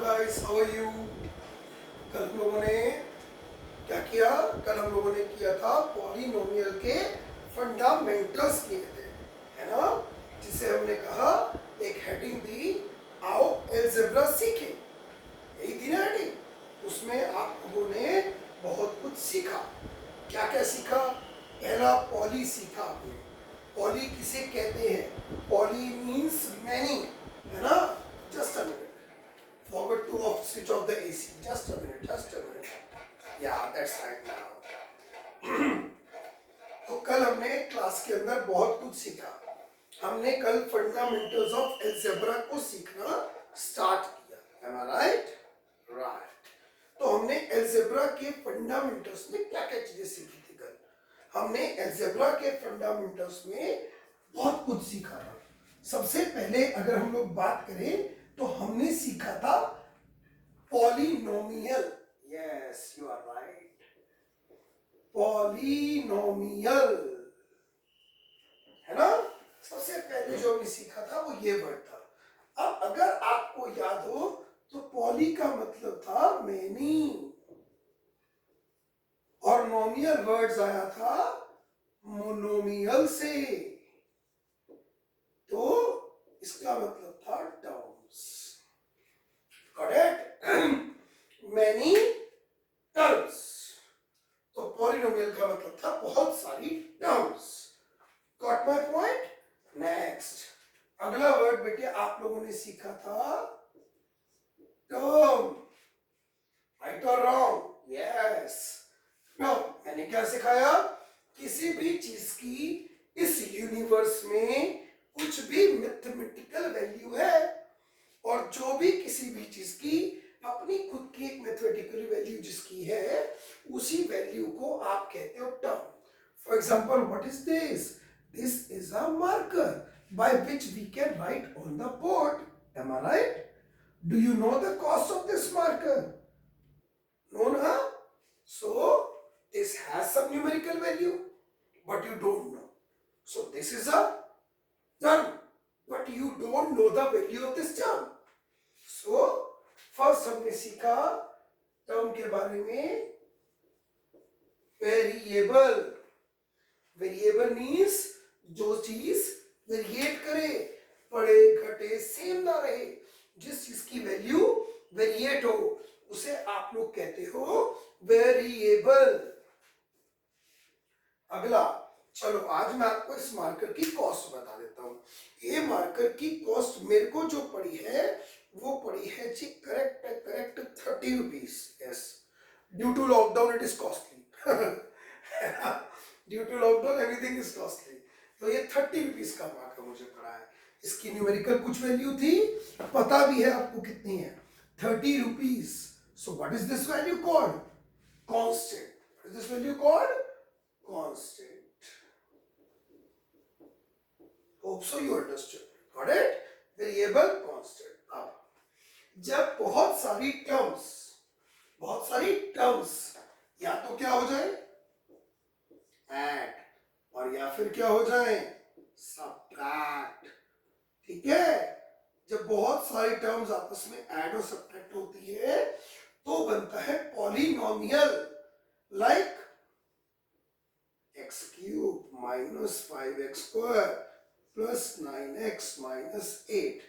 Guys, how are you. कल हम लोगों ने क्या किया? कल हम लोगों ने किया था पॉलिनोमियल के फंडामेंटल्स किए थे, है ना, जिसे हमने कहा एक हेडिंग दी, आओ अलजेब्रा सीखें। यही थी ना हेडिंग। उसमें आप लोगों ने बहुत कुछ सीखा। क्या क्या सीखा? पहला पॉली सीखा आपने। पॉली किसे कहते हैं? पॉली मीन्स मैनी, है ना। Just a minute, forgot to switch off the AC. Just a minute, just a minute. Yeah, that's right now. तो कल हमने क्लास के अंदर बहुत कुछ सीखा। हमने कल फंडामेंटल्स ऑफ अलजेब्रा को सीखना स्टार्ट किया। Am I right? Right. तो हमने अलजेब्रा के फंडामेंटल्स में क्या क्या चीजें सीखी थी कल? हमने अलजेब्रा के फंडामेंटल्स में बहुत कुछ सीखा था। सबसे पहले अगर हम लोग बात करें तो हमने सीखा था polynomial. Yes, you are right, polynomial, है ना। सबसे पहले जो हमने सीखा था वो ये वर्ड था। अब अगर आपको याद हो तो पॉली का मतलब था मैनी, और नोमियल वर्ड्स आया था मोनोमियल से, तो इसका मतलब था टर्म्स। Correct, many terms. तो पॉलिनोमियल का मतलब था बहुत सारी terms. Got my point? Next, अगला वर्ड बेटे आप लोगों ने सीखा था टर्म। राइट और रॉन्ग? Yes, term. मैंने क्या सिखाया? किसी भी चीज की इस यूनिवर्स में कुछ भी मैथमेटिकल वैल्यू है, और जो भी किसी भी चीज की अपनी खुद की एक मैथमेटिकल वैल्यू जिसकी है, उसी वैल्यू को आप कहते हो term. For example, what is this? This is a marker by which we can write on the board. Am I right? Do you know the cost of this marker? No ना? So this has some numerical value but you don't know, so this is a term, but you don't know the value of this term. So first हमने सीखा term के बारे में variable. Variable means जो चीज variate करे, बढ़े घटे सेम ना रहे, जिस चीज की वैल्यू वेरिएट हो उसे आप लोग कहते हो वेरिएबल। अगला, चलो आज मैं आपको इस मार्कर की कॉस्ट बता देता हूँ। ये मार्कर की कॉस्ट मेरे को जो पड़ी है वो पड़ी है जी, correct 30 rupees. Yes, due to lockdown it is costly. Due to lockdown everything is costly. तो ये 30 रुपीज का मार्कर मुझे पड़ा है। इसकी न्यूमेरिकल कुछ वैल्यू थी, पता भी है आपको कितनी है, 30 rupees. So what is this value called? Constant. What is this value called? Constant. Hope so you understood. Got it? Variable constant. अब जब बहुत सारी टर्म्स या तो क्या हो जाए ऐड, और या फिर क्या हो जाए सब्ट्रैक्ट। ठीक है, जब बहुत सारी टर्म्स आपस में ऐड और सब्ट्रैक्ट होती है तो बनता है polynomial. Like x cube minus 5x square plus 9x minus 8.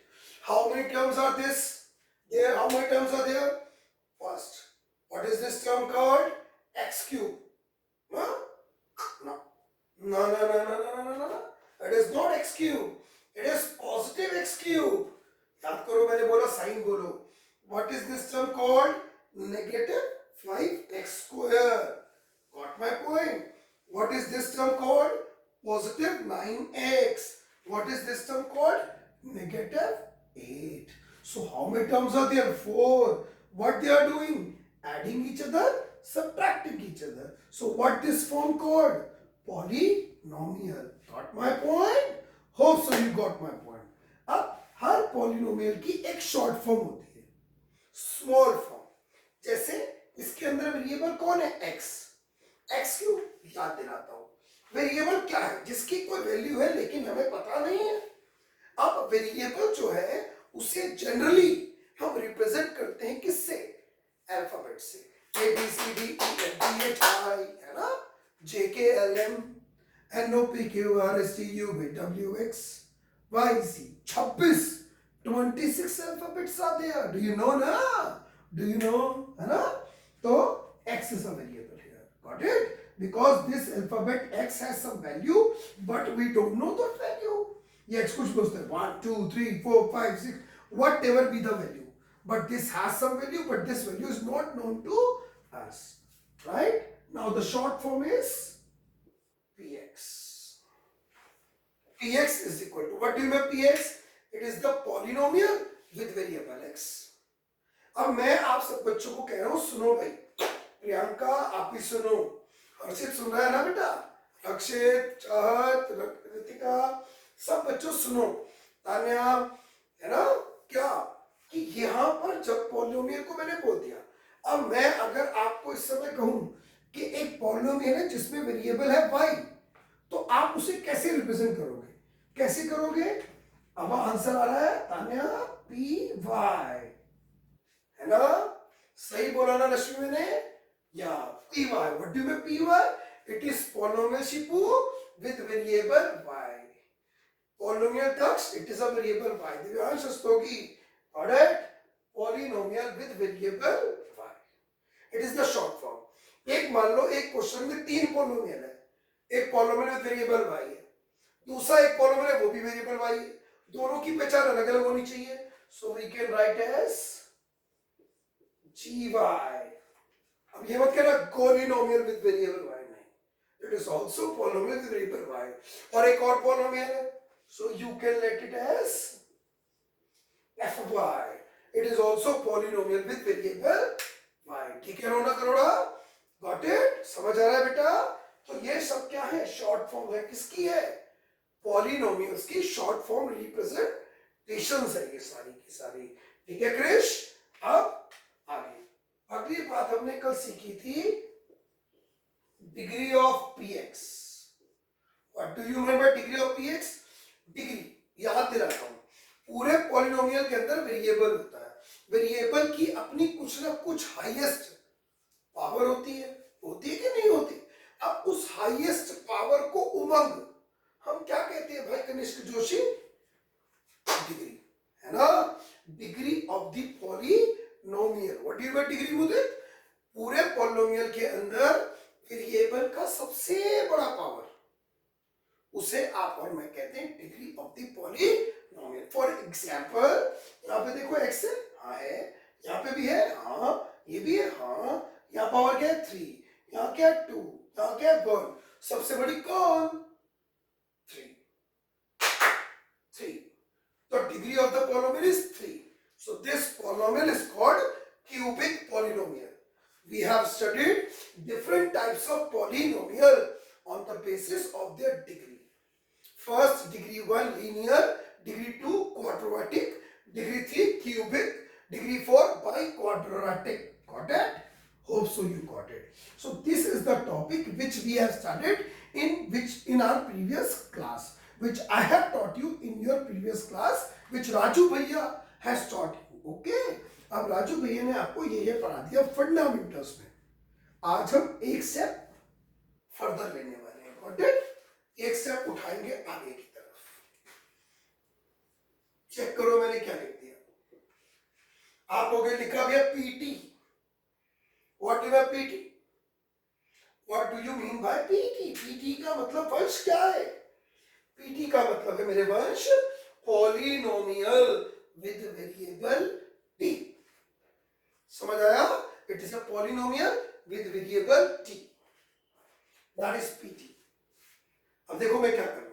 How many terms are this? There, how many terms are there? First, what is this term called? X cube. Huh? No. No. It is not x cube. It is positive x cube. याद करो, मैंने बोला sign बोलो। What is this term called? Negative 5x square. Got my point? What is this term called? Positive 9x. What is this term called? Negative 8. So how many terms are there? 4. What they are doing? Adding each other, subtracting each other. So what this form called? Polynomial. Got my point? Hope so you got my point. अब हर polynomial की एक short form होती है, small form. जैसे इसके अंदर variable कौन है? x। x क्यों याद दिलाता हूं। वेरिएबल क्या है? जिसकी कोई वैल्यू है लेकिन हमें पता नहीं है। अब वेरिएबल जो है उसे जनरली हम रिप्रेजेंट करते हैं किससे? अल्फाबेट से। ABCDEFGHI है ना, JKLM NOPQRSTUVWX YZ 26 alphabets are there. Do you know na? Do you know? है ना? तो X is a variable here. Got it? Because this alphabet X has some value, but we don't know that value. ये X कुछ बोलते हैं 1 2 3 4 5 6 whatever be the value, but this has some value, but this value is not known to us. Right? Now the short form is Px. Px is equal to, what do you mean Px? It is the polynomial with variable x. अब मैं आप सब बच्चों को कह रहा हूं, सुनो भाई, प्रियंका आप भी सुनो, हर्षित सुन रहा है ना बेटा, रक्षित, चाहत, रितिका, सब बच्चों सुनो, तान्या, है ना, क्या कि यहाँ पर जब पॉलिनोमियल को मैंने बोल दिया, अब मैं अगर आपको इस समय कहूं कि एक पॉलिनोमियल है जिसमें वेरिएबल है y, तो आप उसे कैसे रिप्रेजेंट करोगे? कैसे करोगे? अब आंसर आ रहा है तान्या, पी वाई, है ना, सही बोला ना रश्मि मैंने, या P Y. What do you mean P Y? It is polynomial शिपू विद वेरिएबल y. पॉलिनोमियल टक्स, it is a variable y. Divyansh स्तोगी, alright, polynomial with variable y. It is the short form. एक मान लो एक क्वेश्चन में 3 polynomial है, एक polynomial with variable y है, दूसरा एक पॉलिनोमियल है वो भी वेरिएबल y है, दोनों की पहचान अलग अलग होनी चाहिए. So we can write as gy. अब ये मत कहना पॉलिनोमियल विद वेरिएबल y, नहीं, it is also polynomial with variable y. और एक और पॉलिनोमियल है, so you can let it as fy. It is also polynomial with variable y. ठीक है रोना करोड़ा, गॉट इट? समझ आ रहा है बेटा? तो ये सब क्या है? शॉर्ट फॉर्म है. किसकी है? पॉलिनोमियल्स की शॉर्ट फॉर्म रिप्रेजेंटेशंस है ये सारी की सारी. ठीक है क्रिश? अब आगे अगली बात हमने कल सीखी थी, degree of px. What do you mean by degree of px? Degree याद दिलाता हूं, पूरे पॉलिनोमियल के अंदर वेरिएबल होता है, वेरिएबल की अपनी कुछ ना कुछ हाईएस्ट पावर होती है कि नहीं होती? अब उस हाईएस्ट पावर को उमंग हम क्या कहते हैं भाई कनिष्क जोशी? डिग्री, है ना, degree of the polynomial. What do you mean degree मुझे? पूरे पॉलिनोमियल के अंदर वेरिएबल का सबसे बड़ा पावर, उसे आप और मैं कहते हैं degree of the polynomial. For example यहाँ पे देखो x है, हाँ है, यहाँ पे भी है, हाँ, ये भी है, हाँ, यहाँ पावर क्या है 3, यहाँ क्या है 2, यहाँ क्या है 1, सबसे बड़ी कौन? 3. The degree of the polynomial is 3. So this polynomial is called cubic polynomial. We have studied different types of polynomial on the basis of their degree. First, degree 1 linear, degree 2 quadratic, degree 3 cubic, degree 4 biquadratic. Got it? Hope so you got it. So this is the topic which we have studied in our previous class, which I have taught you in your previous class, which Raju Bhaiya has taught you. Okay? अब राजू भैया ने आपको ये पढ़ा दिया fundamentals में. आज हम एक स्टेप फर्दर लेने वाले हैं. Got it? एक स्टेप उठाएंगे आगे की तरफ. चेक करो मैंने क्या लिख दिया. आप हो गए लिखा भैया PT. What do you PT? What do you mean by PT? PT का मतलब वंश क्या है? पीटी का मतलब है मेरे वंश पॉलिनोमियल विद वेरिएबल टी. समझ आया? It is a polynomial with variable T, that is PT. अब देखो मैं क्या कर रहा हूं.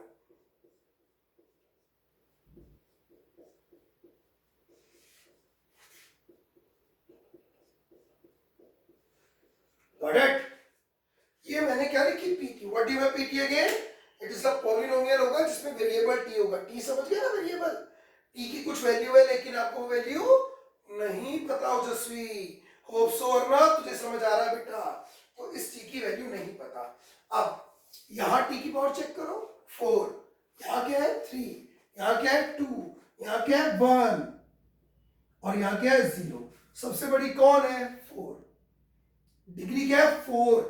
Got it? ये मैंने क्या लिखी? PT. What do you mean PT again? It is a polynomial होगा जिसमें वेरिएबल टी होगा. टी समझ गया ना? वेरिएबल टी की कुछ वैल्यू है, लेकिन आपको वैल्यू नहीं पता. ओजस्वी, होप सो और ना तुझे समझ आ रहा है बेटा? तो इस टी की वैल्यू नहीं पता. अब यहां टी की पावर चेक करो 4, यहाँ क्या है 3, यहाँ क्या है 2, यहाँ क्या है 1. और यहाँ क्या है 0। सबसे बड़ी कौन है 4। डिग्री क्या है 4,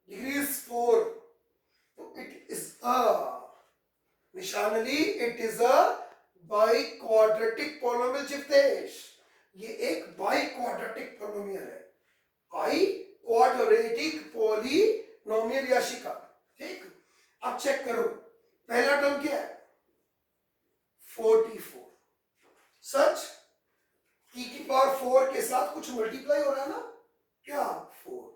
डिग्री इज 4। तो इट इज अ निशानली it is a biquadratic polynomial चिपतेश। ये एक बाई क्वाड्रेटिक पॉलिनोमियल है, बाई क्वाड्रेटिक पॉलिनोमियल याशिका। ठीक, अब चेक करो पहला टर्म क्या है 44। सच e की पावर 4 के साथ कुछ मल्टीप्लाई हो रहा है ना, क्या 4।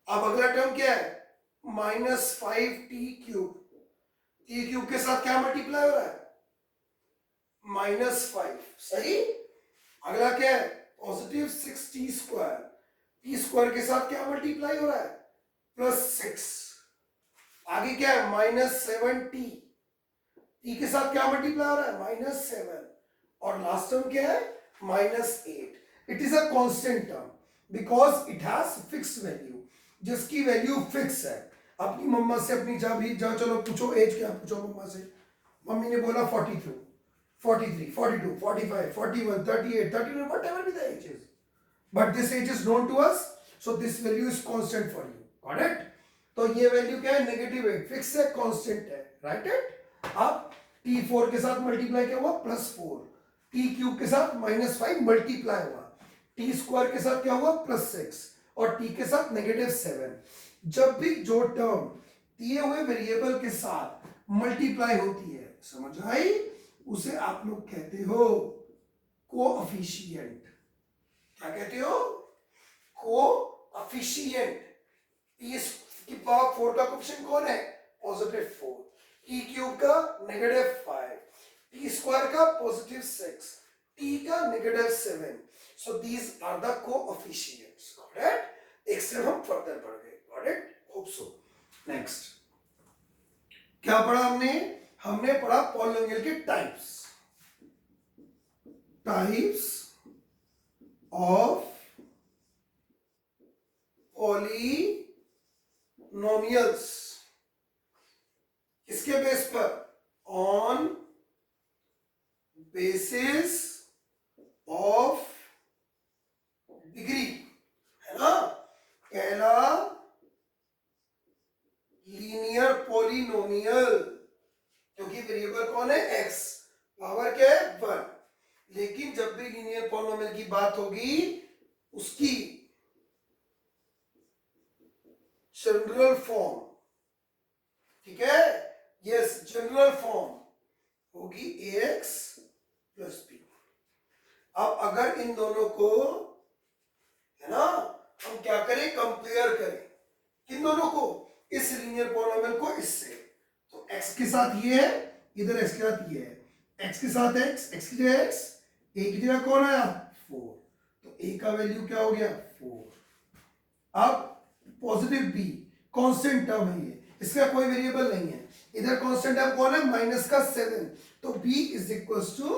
अब अगला टर्म क्या है -5t³ t³ के साथ क्या मल्टीप्लाई हो रहा है -5। सही। अगला क्या है +6t², t² के साथ क्या मल्टीप्लाई हो रहा है +6। आगे क्या है -7t, t के साथ क्या मल्टीप्लाई हो रहा है -7। और लास्ट टर्म क्या है -8। It is a constant term because it has fixed value, जिसकी वैल्यू फिक्स है। अपनी मम्मा से अपनी जा चलो पूछो एज क्या, पूछो मम्मा से। मम्मी ने बोला 42, 43, 42, 45, 41, 38, 39, whatever be the age is, but this age is known to us, so this value is constant for you. Got it? तो ये वैल्यू क्या है -8, फिक्स है, कांस्टेंट है। Right it. अब t4 के साथ मल्टीप्लाई क्या हुआ +4, t³ के साथ -5 मल्टीप्लाई हुआ, t² के साथ क्या हुआ +6 और t के साथ -7। जब भी जो टर्म दिए हुए वेरिएबल के साथ मल्टीप्लाई होती है, समझ आई, उसे आप लोग कहते हो कोएफिशिएंट। क्या कहते हो कोएफिशिएंट। t की पावर 4 का कोएफिशिएंट कौन है +4, t³ का -5, t² का +6, t का -7। so these are the coefficients. Got it? एक से हम फर्दर बढ़ गए। Got it? Hope so. Next क्या पढ़ा हमने, हमने पढ़ा पॉलिनोमियल के टाइप्स, टाइप्स ऑफ पॉलिनोमियल्स। किसके बेस पर, ऑन बेसिस ऑफ डिग्री, है ना। पहला लीनियर पॉलिनोमियल, क्योंकि वेरिएबल कौन है x, पावर क्या है 1। लेकिन जब भी लीनियर पॉलिनोमियल की बात होगी उसकी जनरल फॉर्म, ठीक है, यस जनरल फॉर्म होगी ax + b। अब अगर इन दोनों को, है ना, हम क्या करें कंपेयर करें, किन दोनों को, इस लीनियर पॉलिनोमियल को इससे, तो x के साथ ये है, इधर x के साथ ये है, x के साथ x, x की जगह x, a की जगह कौन आया 4, तो a का वैल्यू क्या हो गया 4। अब +b कांस्टेंट टर्म है ये, इसका कोई वेरिएबल नहीं है, इधर कांस्टेंट टर्म कौन है -7, तो b is equal to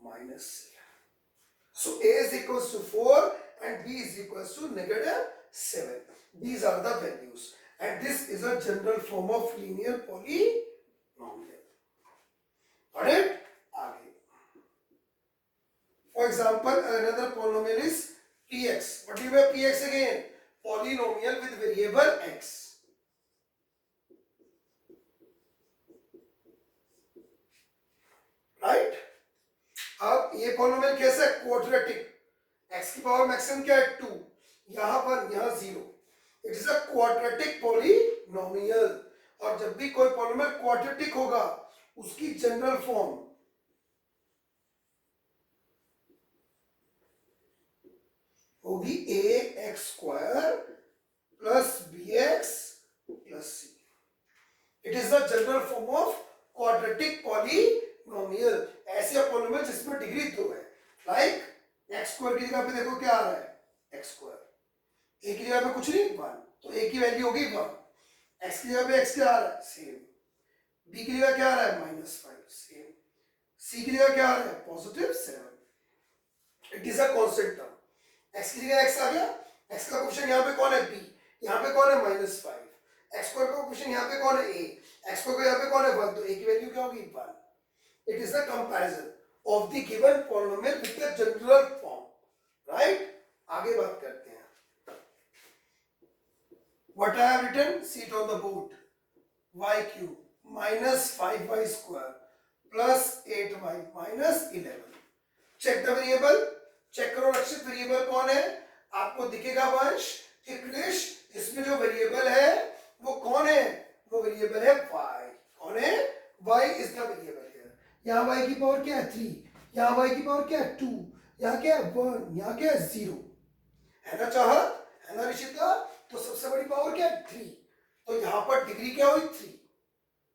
-7। So a is equals to 4 and b is equals to -7. These are the values and this is a general form of linear polynomial. Got it? आगे. For example, another polynomial is px. What do you have px again? Polynomial with variable x. Right? अब ये polynomial कैसा है quadratic, x की power maximum क्या है 2, यहां पर यहां 0। It is a quadratic polynomial. और जब भी कोई पॉलिनोमियल क्वाड्रेटिक होगा उसकी जनरल फॉर्म होगी ax² + bx + c। It is the general form of quadratic polynomial. ऐसे पॉलिनोमियल जिसमें डिग्री 2 है, लाइक x² की जगह पे देखो क्या आ रहा है x², a की जगह पे कुछ नहीं 1, तो a की वैल्यू होगी 1, x की जगह पे x क्या आ रहा है सेम, b की जगह क्या आ रहा है -5 सेम, c की जगह क्या आ रहा है +7। It is a constant term, x की जगह x आ गया, x का क्वेश्चन यहाँ पे कौन है b, यहाँ पे कौन है -5, x² का क्वेश्चन यहाँ पे कौन है a, x² को यहाँ पे कौन है 1, तो a की वैल्यू क्या होगी 1। It is the comparison of the given polynomial with the general form. Right? आगे बात करते हैं. What I have written? See it on the board. Y cube minus 5y square plus 8y minus 11. Check the variable. Check करो रक्षित variable कौन है. आपको दिखेगा वंश इंग्लिश. इसमें जो वेरिएबल है वो कौन है? वो वेरिएबल है y. कौन है? y is the variable here. यहाँ y की पावर क्या है? 3. यहाँ y की पावर क्या है? 2. यहाँ क्या है? 1. यहाँ क्या है? 0. है ना चाहत? है ना ऋषिता? तो सबसे बड़ी पावर क्या है? 3. तो यहाँ पर डिग्री क्या हुई? 3.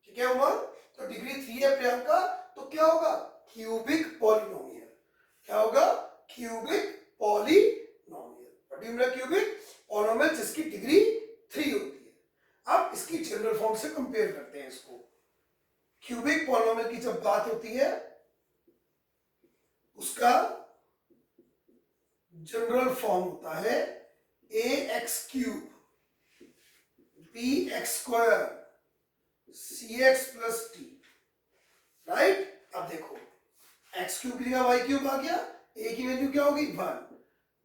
ठीक है उमर? तो डिग्री 3 है प्रियंका. तो क्या होगा? Cubic polynomial. क्या होगा? Cubic polynomial. What do you mean cubic polynomial जिसकी डिग्री 3 होती है. अब इसकी जनरल फॉर्म से कंपेयर करते हैं इसको. क्यूबिक पॉलिनोमियल की जब बात होती है उसका जनरल फॉर्म होता है ax cube bx square cx plus T. Right? अब देखो x क्यूब की जगह y क्यूब आ गया. a की वैल्यू क्या होगी? 1.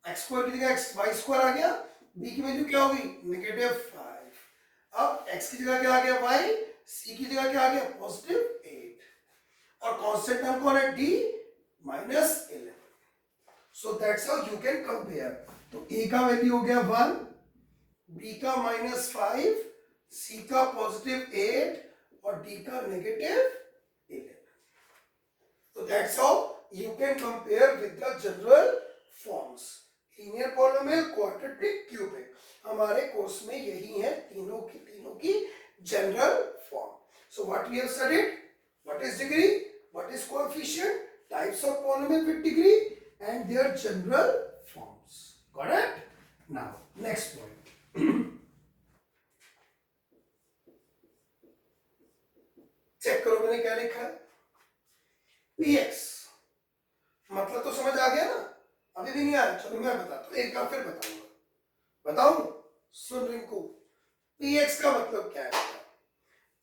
x स्क्वायर की जगह y स्क्वायर आ गया. b की वैल्यू क्या होगी? -5. अब x की जगह क्या आ गया? y. c की जगह क्या आ गया? +8. और कांस्टेंट टर्म कौन है? d -11. So that's how you can compare. तो a का वैल्यू हो गया 1, b का -5, c का +8 और d का -11. So that's how you can compare with the general forms. Linear polynomial, quadratic, cubic. हमारे कोर्स में यही है तीनों की general form. So what we have studied? What is degree? What is coefficient? Types of polynomial with degree and their general forms. Got it? Now next point. Check करो मैंने क्या लिखा है. px मतलब तो समझ आ गया ना? अभी भी नहीं आया? चलो मैं बताता हूँ. एक बार फिर बताऊंगा. बताऊं? सुन रिंकू. px का मतलब क्या है?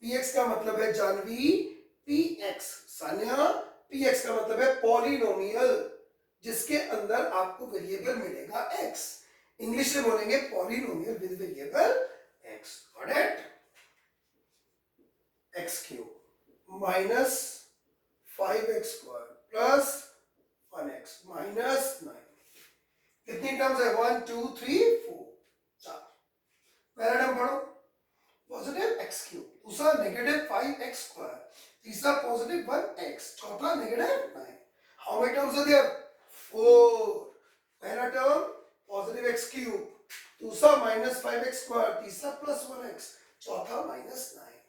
px का मतलब है जानवी px. सान्या px का मतलब है पॉलिनोमियल जिसके अंदर आपको वेरिएबल मिलेगा x. इंग्लिश में बोलेंगे polynomial with variable x. Got it? x cube minus 5x square plus 1x minus 9. कितनी टर्म्स है? 1 2 3 4. 4. पहला टर्म पढ़ो. Positive x cube. दूसरा -5x स्क्वायर. तीसरा पॉजिटिव 1x. चौथा -9. How many terms are there? 4. पहला टर्म पॉजिटिव x क्यूब. दूसरा -5x square. तीसरा +1x. चौथा -9.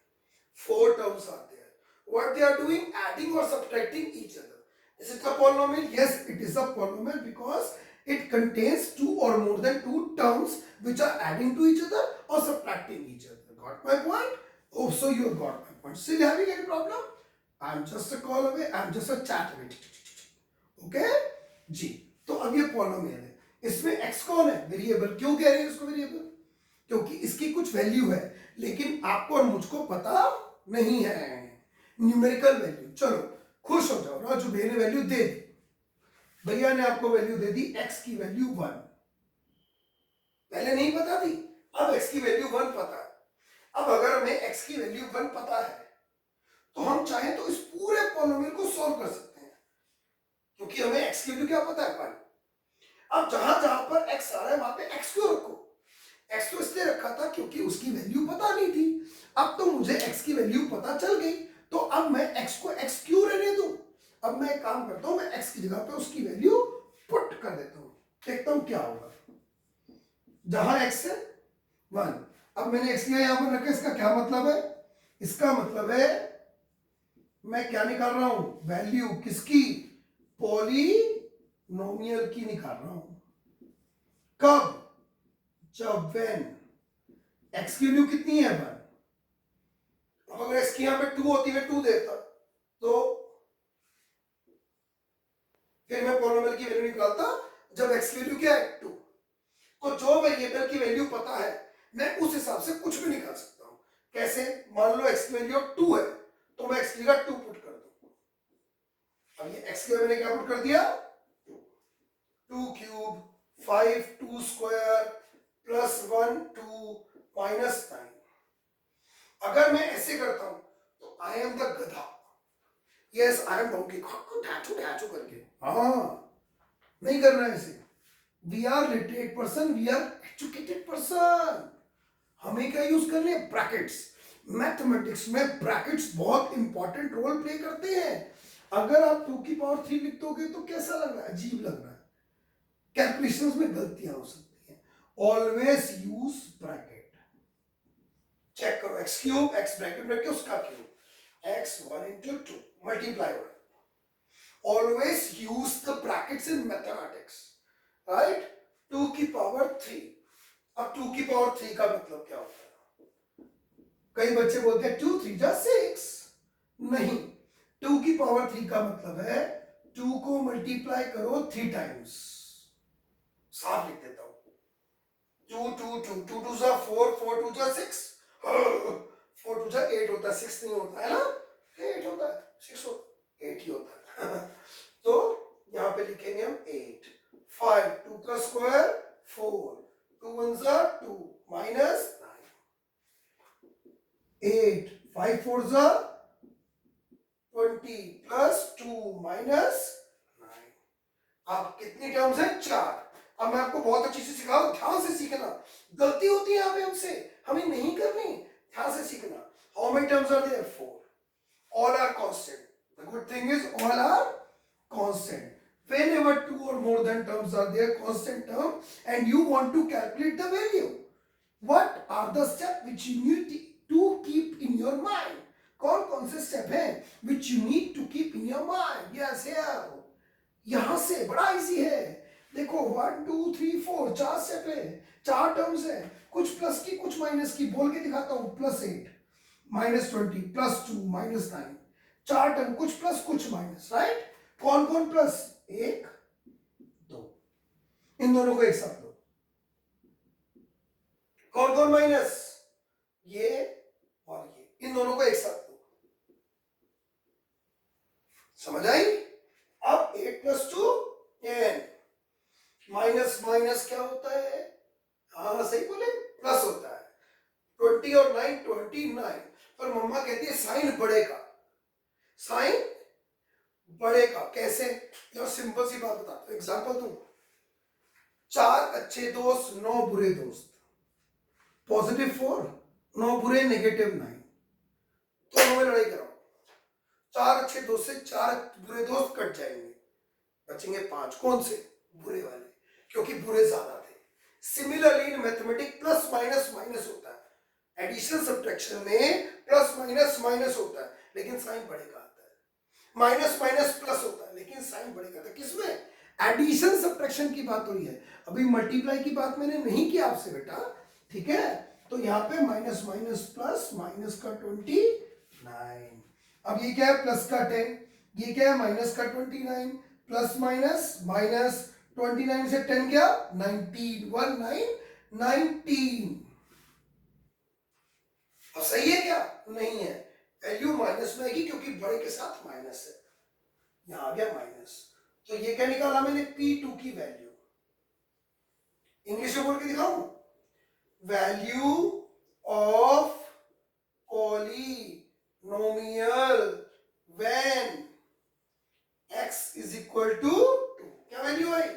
4 terms are there. What they are doing? Adding or subtracting each other. Is it a polynomial? Yes, it is a polynomial because it contains 2 or more than 2 terms which are adding to each other or subtracting each other. Got my point? Oh, so you have got my point. Still having any problem? I am just a call away. I am just a chat away. Okay? जी. तो अब ये polynomial है. इसमें x कौन है? Variable. क्यों कह रहे हैं इसको वेरिएबल? क्योंकि इसकी कुछ वैल्यू है लेकिन आपको और मुझको पता नहीं है. Numerical value. चलो खुश हो जाओ. राजू भैया ने वैल्यू दे दी. भैया ने आपको वैल्यू दे दी x की वैल्यू 1. पहले नहीं पता थी. अब x की वैल्यू 1 पता है. अब अगर हमें x की वैल्यू 1 पता है तो हम चाहें तो इस पूरे पॉलिनोमियल को सॉल्व कर सकते हैं क्योंकि हमें x की वैल्यू क्या पता है? 1. अब जहां जहां पर x आ रहा है वहां पे x क्यों रखो? x तो इसलिए रखा था क्योंकि उसकी वैल्यू पता नहीं थी. अब तो मुझे x की वैल्यू पता चल गई तो अब मैं x को x क्यों रहने दूं? अब मैं एक काम करता हूं. मैं x की जगह पे उसकी वैल्यू पुट कर देता हूं. देखता हूं क्या होगा. जहां x है 1. अब मैंने x यहां पर रखा. इसका क्या मतलब है? इसका मतलब है मैं क्या निकाल रहा हूं? वैल्यू किसकी? पॉलिनोमियल की निकाल रहा हूं. कब? जब when x की वैल्यू कितनी है? 1. अब अगर x की यहां पे 2 होती है 2 देता तो फिर मैं पॉलिनोमियल की वैल्यू निकालता जब x की वैल्यू क्या है? 2. तो जो वेरिएबल की वैल्यू पता है मैं उस हिसाब से कुछ भी निकाल सकता हूं. कैसे? मान लो x की वैल्यू 2 है तो मैं x की जगह 2 पुट कर दूं. x के मैंने क्या पुट कर दिया 2 क्यूब 5 2 स्क्वायर प्लस 1 2 माइनस 9। अगर मैं ऐसे करता हूं तो आई एम द गधा, यस आई एम डोंकी, ढाचू ढाचू करके, हाँ नहीं करना है ऐसे। We are literate person, we are educated person. हमें क्या यूज करने हैं ब्रैकेट्स। मैथमेटिक्स में ब्रैकेट्स बहुत इंपॉर्टेंट रोल प्ले करते हैं। अगर आप 2 की पावर 3 लिख दोगे तो कैसा लग रहा है, अजीब लग रहा है, कैलकुलेशंस में गलतियां हो सकती हैं। Always use bracket. चेक करो x क्यूब, x ब्रैकेट में उसका क्यूब, x 1 into 2 मल्टीप्लाई हो रहा है। Always use the brackets in mathematics, right. 2 की पावर 3, अब 2 की पावर 3 का मतलब क्या होता है, कई बच्चे बोलते हैं 2 3 जा 6, नहीं, 2 की पावर 3 का मतलब है 2 को मल्टीप्लाई करो 3 टाइम्स। साफ लिख देता हूं, 2 2 2 2 2 जा 4 4 2 जा 6, 4 2 जा 8 होता है, 6 नहीं होता है ना, 8 होता है, 6 होता 8 ही होता है। तो यहां पे लिखेंगे हम 8, 5 2 का स्क्वायर 4 2 1 जा 2 माइनस 9, 8 5 4 जा 20 प्लस 2 माइनस 9। अब कितनी टर्म्स है, 4। अब मैं आपको बहुत अच्छी से सिखा रहा हूं, ध्यान से सीखना, गलती होती है यहाँ पे हमसे, हमें नहीं करनी, ध्यान से सीखना। How many terms are there, 4, all are constant. The good thing is all are constant. whenever 2 or more than terms are there, constant term, and you want to calculate the value, what are the steps which you need to keep in your mind? कौन कौन से step हैं which you need to keep in your mind? yes here, यहां से बड़ा easy है। देखो 1 2 3 4 4 step है, 4 टर्म्स है, कुछ प्लस की कुछ माइनस की, बोल के दिखाता हूं, +8 -20 +2 -9, 4 टर्म, कुछ प्लस कुछ माइनस, राइट। कौन कौन प्लस, 1 2, इन दोनों को एक साथ लो। कौन कौन माइनस, ये और ये, इन दोनों को एक साथ लो। समझ आई। अब 8 + 2 10, माइनस माइनस क्या होता है, हाँ सही बोले, प्लस होता है। 20 और 9 29, पर मम्मा कहती है साइन बढ़ेगा, साइन बढ़ेगा कैसे, यार सिंपल सी बात बताता हूं, एग्जांपल दूं, 4 अच्छे दोस्त 9 बुरे दोस्त, +4 9 बुरे -9, दोनों में लड़ाई कराओ, 4 अच्छे दोस्त से 4 बुरे दोस्त कट जाएंगे, बचेंगे 5, कौन से, बुरे वाले, क्योंकि बुरे ज्यादा थे। Similarly in mathematics plus minus minus होता है, एडिशन सब्ट्रैक्शन में प्लस माइनस माइनस होता है लेकिन साइन बढ़ेगा आता है, माइनस माइनस प्लस होता है लेकिन साइन बढ़ेगा आता है। किसमें, एडिशन सब्ट्रैक्शन की बात हो रही है, अभी मल्टीप्लाई की बात मैंने नहीं की आपसे बेटा, ठीक है। तो यहाँ पे माइनस माइनस प्लस, माइनस का 29, अब ये क्या है, प्लस का 10, ये क्या है, माइनस का 29, प्लस माइनस माइनस 29 से 10 क्या, 19, 19। अब सही है क्या, नहीं है, वैल्यू माइनस में आएगी क्योंकि बड़े के साथ माइनस है, यहां आ गया माइनस। तो ये क्या निकाला मैंने, P2 की वैल्यू, इंग्लिश में बोल के दिखाऊं, value of polynomial when x is equal to 2, क्या वैल्यू आई,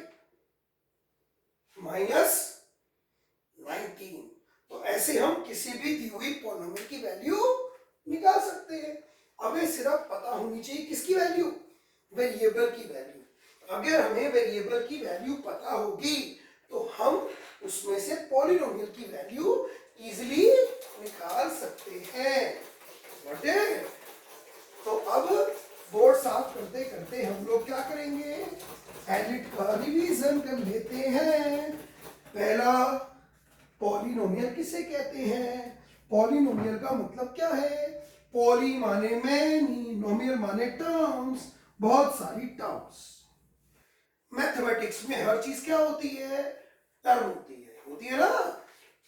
-19। तो ऐसे हम किसी भी दी हुई पॉलिनोमियल की वैल्यू निकाल सकते हैं। हमें सिर्फ पता होनी चाहिए किसकी वैल्यू, वेरिएबल की वैल्यू। अगर हमें वेरिएबल की वैल्यू पता होगी तो हम उसमें से पॉलिनोमियल की वैल्यू इजीली निकाल सकते हैं। बटे तो अब बोर्ड साफ करते करते हम लोग क्या करेंगे, एलिट का रिवीजन कर लेते हैं। पहला, पॉलिनोमियल किसे कहते हैं, पॉलिनोमियल का मतलब क्या है, पॉली माने मैनी, नोमियल माने टर्म्स, बहुत सारी टर्म्स। मैथमेटिक्स में हर चीज क्या होती है, टर्म होती है ना।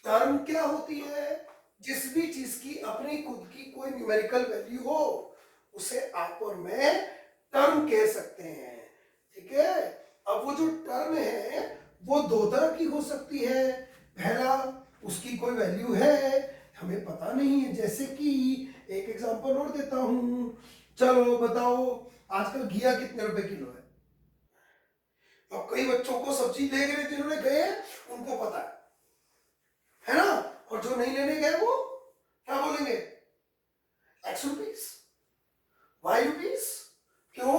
टर्म क्या होती है, जिस भी चीज की अपनी खुद की कोई न्यूमेरिकल वैल्यू हो उसे आप और मैं टर्म कह सकते हैं, ठीक है। अब वो जो टर्म है वो दो तरह की हो सकती है। पहला, उसकी कोई वैल्यू है, हमें पता नहीं है, जैसे कि एक एग्जांपल और देता हूं। चलो बताओ, आजकल घिया कितने रुपए किलो है? अब कई बच्चों को सब्जी ले गए जिन्होंने गए उनको पता है ना, और जो नहीं लेने गए वो क्या बोलेंगे? X rupees, Y rupees. क्यों?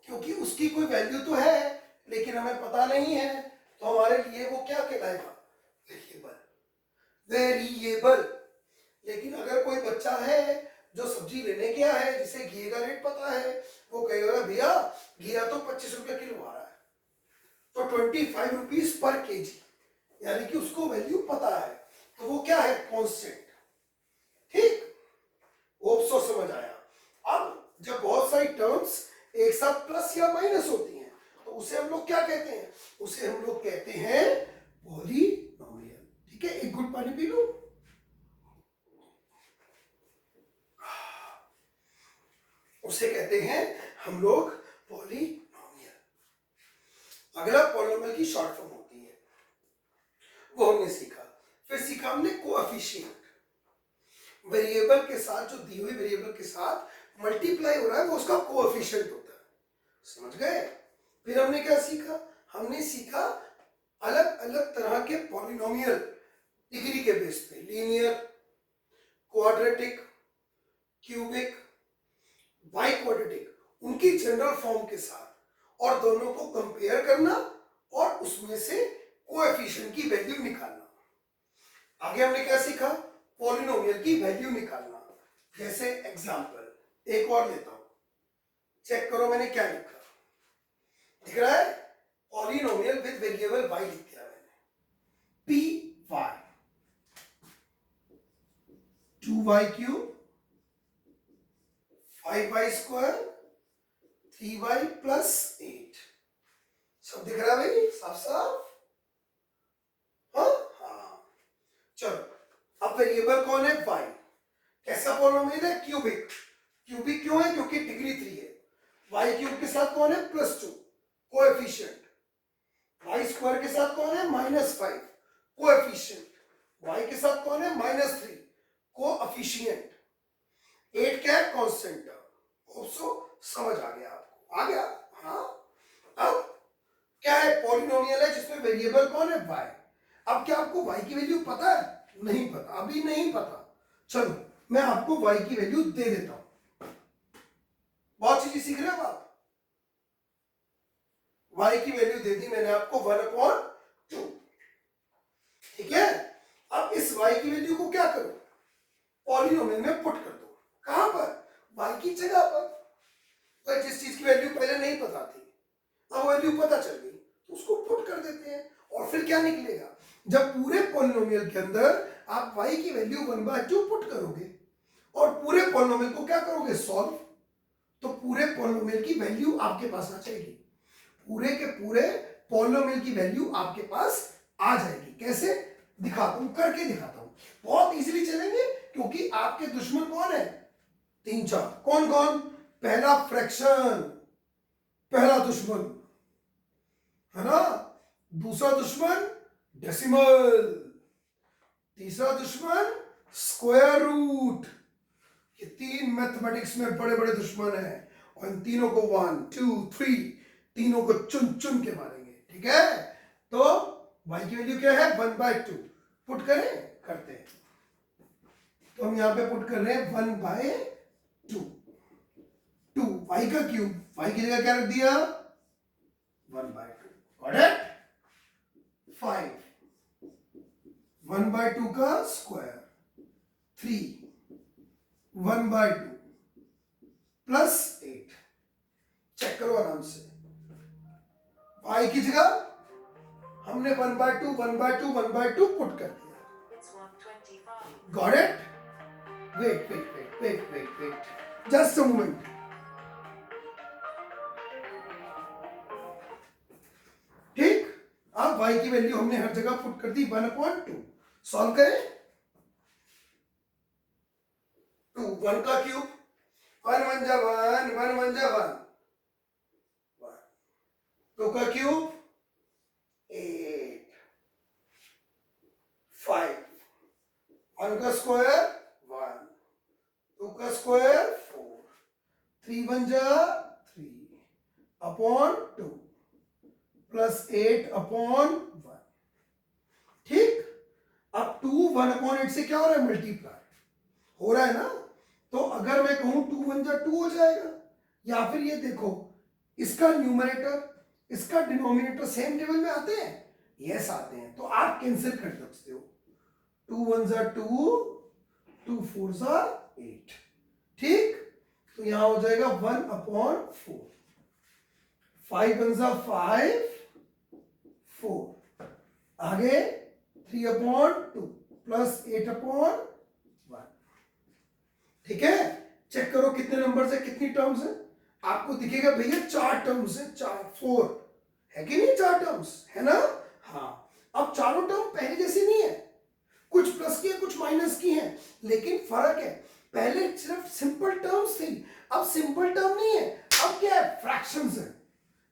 क्योंकि उसकी कोई वैल्यू तो है लेकिन हमें पता नहीं है, तो हमारे लिए वो क्या कहलाएगा? वेरिएबल। वेरिएबल। लेकिन अगर कोई बच्चा है जो सब्जी लेने गया है, जिसे घी का रेट पता है, वो कहेगा भैया घिया तो 25 रुपए किलो आ रहा है, तो 25 रुपीज पर केजी, यानी कि उसको वैल्यू पता है, तो वो क्या है? कांस्टेंट। ठीक, होप सो समझ आया। अब जब बहुत सारी टर्म्स एक साथ प्लस या माइनस होती हैं तो उसे हम लोग क्या कहते हैं? उसे हम लोग कहते हैं पॉलिनोमियल। ठीक है, एक घुट पानी पी लो। उसे कहते हैं हम लोग पॉलिनोमियल। अगला पॉलिनोमियल की शॉर्ट फॉर्म होती है, वो हमने सीखा। फिर सीखा हमने कोएफिशिएंट। वेरिएबल के साथ, जो दी हुई वेरिएबल के साथ मल्टीप्लाई हो रहा है, वो उसका कोएफिशिएंट होता है। समझ गए? फिर हमने क्या सीखा? हमने सीखा अलग अलग तरह के पॉलिनोमियल डिग्री के बेस पे, लीनियर, क्वाड्रेटिक, क्यूबिक, बाइक्वाड्रेटिक, उनकी जनरल फॉर्म के साथ, और दोनों को कंपेयर करना और उसमें से कोएफिशिएंट की वैल्यू निकालना। आगे हमने क्या सीखा? पॉलिनोमियल की वैल्यू निकालना। जैसे एग्जांपल एक और लेता हूं, चेक करो मैंने क्या लिखा, दिख रहा है? पॉलिनोमियल विद वेरिएबल y लिख दिया मैंने, P Y 2y cube 5y square 3y plus 8। सब दिख रहा है भाई, साफ साफ? हाँ हाँ। चलो, अब वेरिएबल कौन है? y। कैसा पॉलिनोमियल है? क्यूबिक। क्यूबिक क्यों है? क्योंकि डिग्री 3 है। y क्यूब के साथ कौन है? +2 कोएफिशिएंट। y स्क्वायर के साथ कौन है? -5 कोएफिशिएंट। y के साथ कौन है? -3 कोएफिशिएंट। 8 क्या है? कांस्टेंट। ऑल्सो समझ आ गया आपको? आ गया? हाँ। अब क्या है? पॉलिनोमियल है जिसमें वेरिएबल कौन है? y। अब क्या आपको y की वैल्यू पता है? नहीं पता, अभी नहीं पता। चलो मैं आपको y की वैल्यू दे देता हूं। बहुत चीजें सीख रहे हो आप। y की वैल्यू दे दी मैंने आपको 1/2। ठीक है, अब इस y की वैल्यू को क्या करो? पॉलिनोमियल में पुट कर दो। कहां पर? y की जगह पर। तो जिस चीज की वैल्यू पहले नहीं पता थी, अब वैल्यू पता चल गई, तो उसको पुट कर देते हैं, और फिर क्या निकलेगा? जब पूरे पॉलिनोमियल के अंदर आप y की वैल्यू 1/2 पुट करोगे और पूरे पॉलिनोमियल को क्या करोगे? सॉल्व, तो पूरे पॉलिनोमियल की वैल्यू आपके पास आ जाएगी। पूरे के पूरे पॉलिनोमियल की वैल्यू आपके पास आ जाएगी। कैसे? दिखाता हूं, करके दिखाता हूं। बहुत इजीली चलेंगे, क्योंकि आपके दुश्मन कौन है? 3-4। कौन कौन? पहला फ्रैक्शन, पहला दुश्मन है ना। दूसरा दुश्मन डेसिमल, तीसरा दुश्मन स्क्वायर रूट। ये 3 मैथमेटिक्स में बड़े बड़े दुश्मन हैं, और इन तीनों को 1 2 3 तीनों को चुन चुन के मारेंगे। ठीक है, तो y की वैल्यू क्या है? 1/2 पुट करें? करते हैं। तो हम यहां पे पुट कर रहे हैं 1/2। 2 y का क्यूब, y की जगह क्या रख दिया? 1/2। Got it? 5 1/2 का स्क्वायर, 3 1/2 प्लस 8। चेक करो आराम से। y की जगह हमने 1/2 1/2 1/2 पुट कर दिया। Got it? Wait wait wait wait wait wait, just a moment. ठीक, अब y की वैल्यू हमने हर जगह पुट कर दी 1/2। सॉल्व करें। 2 1 का क्यूब, 1 1 जा 1 1 1 जा 1, का क्यूब 8, 5, 1 का स्क्वायर 1, 2 का स्क्वायर 4, 3 1 जा 3 अपॉन 2 प्लस 8 अपॉन 1। ठीक, अब 2 1 अपॉन 8 से क्या हो रहा है, मल्टीप्लाई हो रहा है ना। तो अगर मैं कहूं 2 1 जा 2 हो जाएगा, या फिर ये देखो इसका न्यूमरेटर इसका डिनोमिनेटर सेम टेबल में आते हैं, यस आते हैं, तो आप कैंसिल कर सकते हो। 2 1 जा 2, 2 4 जा 8। ठीक, तो यहां हो जाएगा 1 अपॉन 4, 5 1 जा 5 4, आगे 3 अपॉन 2 प्लस 8 अपॉन 1। ठीक है, चेक करो कितने नंबर है, कितनी टर्म्स है। आपको दिखेगा भैया 4 टर्म्स है, 4 है कि नहीं, 4 टर्म्स है ना। हाँ, अब चारों टर्म पहले जैसी नहीं है, कुछ प्लस की है कुछ माइनस की है, लेकिन फर्क है, पहले सिर्फ सिंपल टर्म्स थी, अब सिंपल टर्म नहीं है, अब क्या है, फ्रैक्शंस है।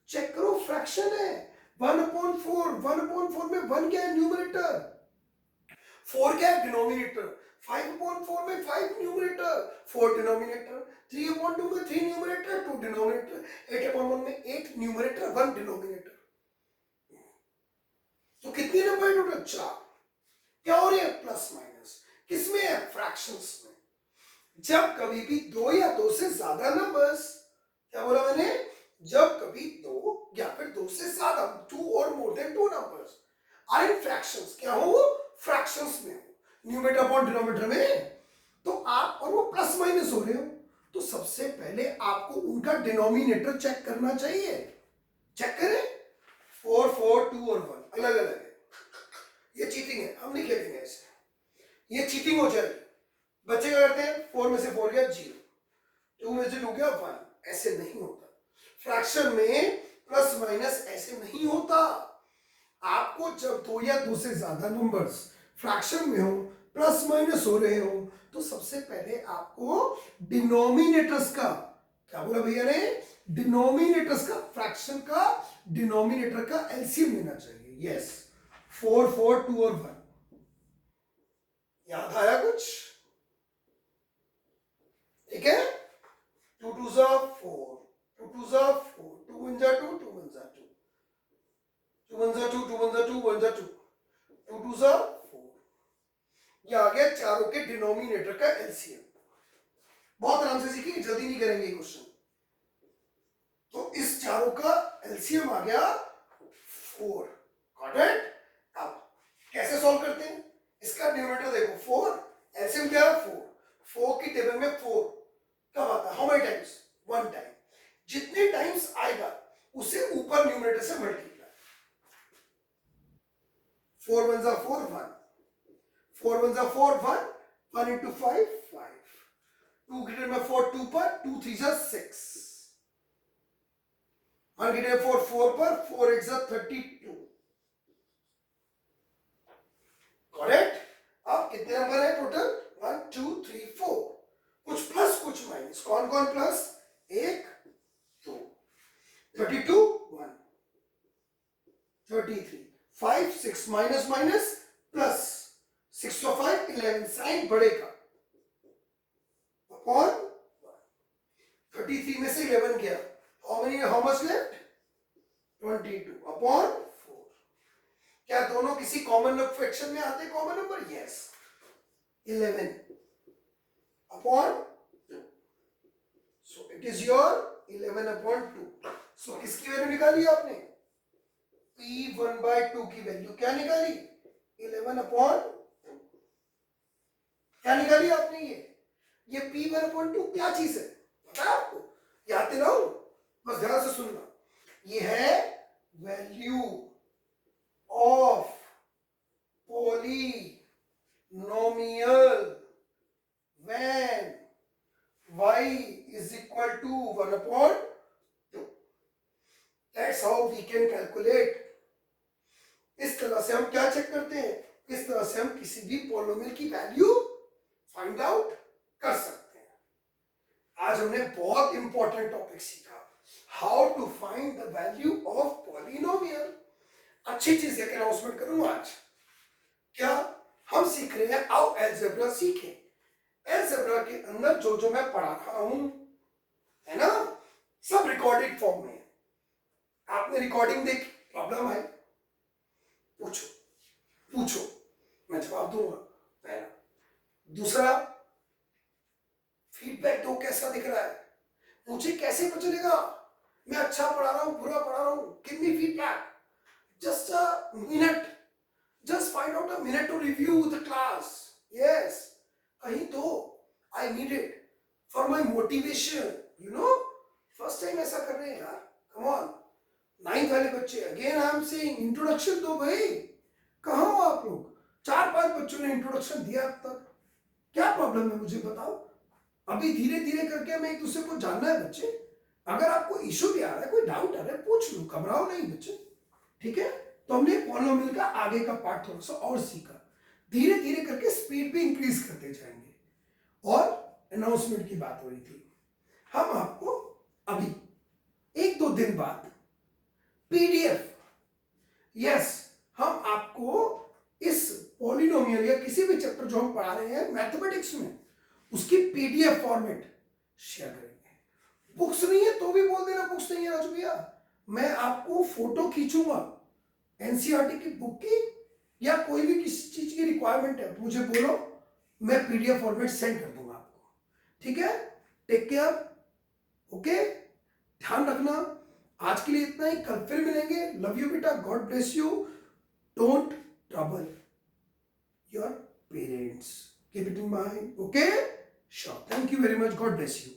चेक करो, फ्रैक्शन है 1/4, 1/4 में 1 क्या है, न्यूमरेटर, 4 क्या है, डिनोमिनेटर, 5/4 में 5 न्यूमरेटर, 4 डिनोमिनेटर, 3/2 में 3 न्यूमरेटर, 2 डिनोमिनेटर, 8/1 में 8 न्यूमरेटर, 1 डिनोमिनेटर। तो कितने नंबर है टोटल, 4। क्या हो रहे हैं, प्लस माइनस, किसमें है, फ्रैक्शंस में। जब कभी भी 2 या 2 से ज्यादा नंबर्स, क्या बोला मैंने, जब कभी 2 या फिर 2 से ज्यादा, 2 और more than 2 numbers are in fractions, क्या हो, फ्रैक्शंस में हो, न्यूमरेटर अपॉन डिनोमिनेटर में, तो आप और वो प्लस माइनस हो रहे हो, तो सबसे पहले आपको उनका डिनोमिनेटर चेक करना चाहिए। चेक करें, 4 4 2 और 1 अलग अलग है, ये चीटिंग है, हम नहीं खेलेंगे ऐसे, ये चीटिंग हो जाएगी। बच्चे क्या करते हैं, 4 में से 4 गया 0, 2 में से 2 गया 1, ऐसे नहीं होता। फ्रैक्शन में प्लस माइनस ऐसे नहीं होता। आपको जब 2 या 2 से ज्यादा नंबर्स फ्रैक्शन में हो, प्लस माइनस हो रहे हो, तो सबसे पहले आपको डिनोमिनेटर्स का, क्या बोला भैया ने, डिनोमिनेटर्स का, फ्रैक्शन का डिनोमिनेटर का एलसीएम लेना चाहिए। यस, 4 4 2 और 1, याद आया कुछ, ठीक है। 2 2 जा 4, 2 2 जा 4, 2 1 जा 2, 2 1 जा 2, 2 1 जा 2, 2 1 जा 2, 1 जा 2, 2 2 जा 4, ये आ गया चारों के डिनोमिनेटर का एलसीएम। बहुत आराम से सीखिए, जल्दी नहीं करेंगे क्वेश्चन। तो इस चारों का एलसीएम आ गया 4, गॉट इट। अब कैसे सॉल्व करते हैं, इसका डिनोमिनेटर देखो 4, एलसीएम क्या है 4, 4 की टेबल में 4 कब आता है, हाउ मेनी टाइम्स, 1 टाइम, जितने टाइम्स आएगा उसे ऊपर न्यूमरेटर से मल्टीप्लाई, 4 1 जा 4 1, 4 1 जा 4 1, 1 into 5 5, 2 greater में 4 2 पर, 2 3 जा 6, 1 greater 4 4 पर, 4 8 जा 32, करेक्ट। अब कितने नंबर है टोटल, 1 2 3 4, कुछ प्लस कुछ माइनस, कौन कौन प्लस, 1 2, 32 1, 33 5 6, माइनस माइनस प्लस, 6 तो 5 11, साइन बढ़ेगा अपॉन 33 में से 11 गया, हाउ मच लेफ्ट, 22 अपॉन 4। क्या दोनों किसी कॉमन फ्रैक्शन में आते, common number, yes, 11 upon 2, so it is your 11 upon 2। सो किसकी वैल्यू निकाली आपने, p1/2 की वैल्यू क्या निकाली, 11 अपॉन 2। क्या निकाली आपने, ये p1/2 क्या चीज है, पता है आपको, याद दिलाओ, बस ध्यान से सुनना, ये है value of polynomial when y is equal to 1/2। That's how we can calculate। इस तरह से हम क्या चेक करते हैं, इस तरह से हम किसी भी पॉलिनोमियल की वैल्यू फाइंड आउट कर सकते हैं। आज हमने बहुत इंपॉर्टेंट टॉपिक सीखा, how to find the value of polynomial. अच्छी चीज एक अनाउंसमेंट करूंगा आज। क्या हम सीख रहे हैं, आओ अलजेब्रा सीखें। अलजेब्रा के अंदर जो जो मैं पढ़ा रहा हूं, है ना, सब रिकॉर्डेड फॉर्म में है। आपने रिकॉर्डिंग देखी, प्रॉब्लम है, पूछो पूछो, मैं जवाब दूंगा। पहला। दूसरा, फीडबैक दो, कैसा दिख रहा है, मुझे कैसे पता चलेगा मैं अच्छा पढ़ा रहा हूं बुरा पढ़ा रहा हूं। Give me feedback, just a minute, just find out a minute to review the class. Yes, kahin to I need it for my motivation, you know, first time ऐसा कर रहे हैं यार, come on। 9th वाले बच्चे, again I am saying introduction दो भाई। कहाँ हो आप लोग? 4-5 बच्चों ने इंट्रोडक्शन दिया अब तक, क्या प्रॉब्लम है मुझे बताओ। अभी धीरे धीरे करके हमें एक दूसरे को जानना है बच्चे। अगर आपको इशू भी आ रहा है, कोई डाउट आ रहा है, पूछ लो, घबराओ नहीं बच्चे, ठीक है। तो हमने पॉलिनोमियल का आगे का पार्ट थोड़ा सा और सीखा, धीरे धीरे करके स्पीड भी इंक्रीज करते जाएंगे। और अनाउंसमेंट की बात हो रही थी, हम आपको अभी 1-2 दिन बाद पीडीएफ, यस, हम आपको इस पॉलिनोमियल या किसी भी चैप्टर जो हम पढ़ा रहे हैं मैथमेटिक्स में, उसकी पीडीएफ फॉर्मेट शेयर करेंगे। बुक्स नहीं है तो भी बोल देना बुक्स नहीं है राजू भैया, मैं आपको फोटो खींचूंगा एनसीईआरटी की बुक की, या कोई भी किसी चीज की रिक्वायरमेंट है मुझे बोलो, मैं पीडीएफ फॉर्मेट सेंड कर दूंगा आपको, ठीक है। टेक केयर, ओके, ध्यान रखना। आज के लिए इतना ही, कल फिर मिलेंगे। लव यू बेटा, God bless you, don't trouble your parents, keep it in mind, okay, sure, thank you very much, God bless you.